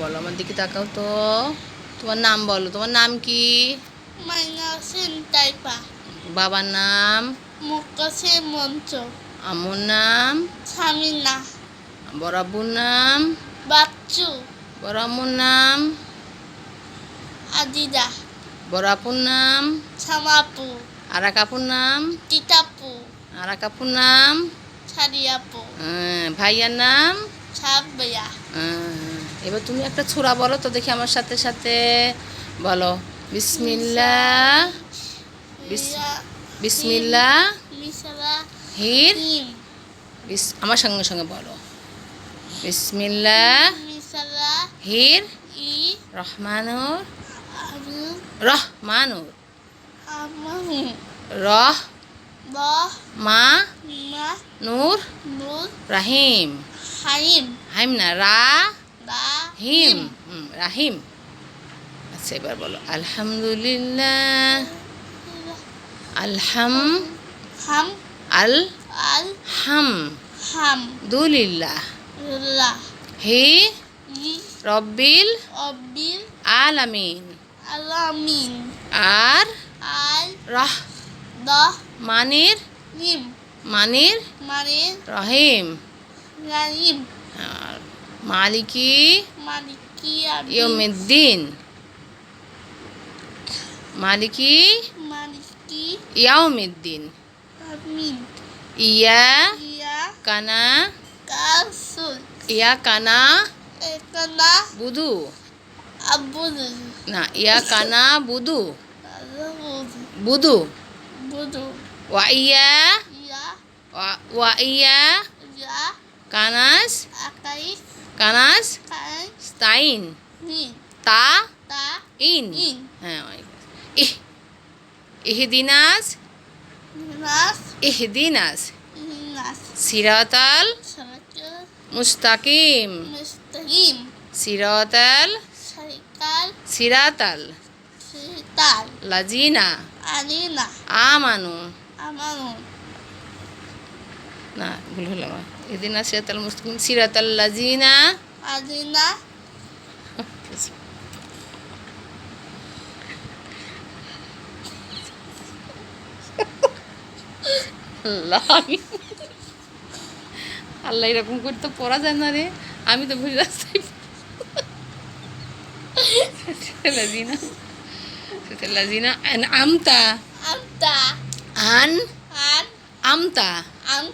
বলো, আমার দিকে তাকাও তো। তোমার নাম বলো, তোমার নাম কি? মাইনাসিন টাইপা। বাবার নাম? মুকাসে মঞ্চ। আম্মুর নাম? সামিনা। বড় আব্বুর নাম? বাচ্চু। বড় আম্মুর নাম? আজিজা। বড় আপুর নাম? সামাপু। আর এক আপুর নাম? তিতাপু। আর এক আপুর নাম? সারিয়াপু। ভাইয়ার নাম? সাবয়া। এবার তুমি একটা ছোরা বলো তো দেখি আমার সাথে সাথে। বলো, বিসমিল্লাহ। বিসমিল্লাহ মিসালা হির। হিম। আমার সঙ্গে সঙ্গে বলো, বিসমিল্লাহ মিসালা হির ই রহমানুর আরু রহমানুর আমাহু রহ বা মা মা নূর নুর রাহিম। হাইম হাইম না, রা দা হিম। রাহিম। আচ্ছা, এবার বলো, আলহামদুলিল্লাহ। আলহাম হাম আল আল হাম হাম দুলিল্লাহ লা হি ই রব্বিল অবিল আলামিন। আলামিন আর আল রাহ দা মানির হিম মানির মানে রহিম। রাহিম আর মালিকি মালিকি ইয়ৌমিদ্দিন। মালিকি মালিকি ইয়াউমিদ্দিন। আমিন ইয়া ইয়া কানা কাসুল ইয়া কানা একনা বুদু আবুল না, ইয়া কানা বুদু আবুল বুদু বুদু ওয়া ইয়া ইয়া ওয়া ইয়া ইয়া কানাস আকাইস কানাস কাই স্তাইন নি তা তা ইন। ইন হ্যাঁ, ইহ ইহদিনাস নাস ইহদিনাস নাস সিরাতাল সারাকাল মুস্তাকিম। মুস্তাকিম সিরাতাল সারিকাল সিরাতাল সিতাল লাজিনা আলিনা আমানু। আমানু না, ভুল হলো আমার। ইহদিনাস সিরাতাল মুস্তাকিম সিরাতাল লাজিনা। আলিনা আল্লাহ, আল্লাহ, এরকম করে তো পড়া যায় না রে। আমি তো ভুল রাস্তায় লাজিনা লাজিনা আন আমতা আমতা আন আন আমতা আম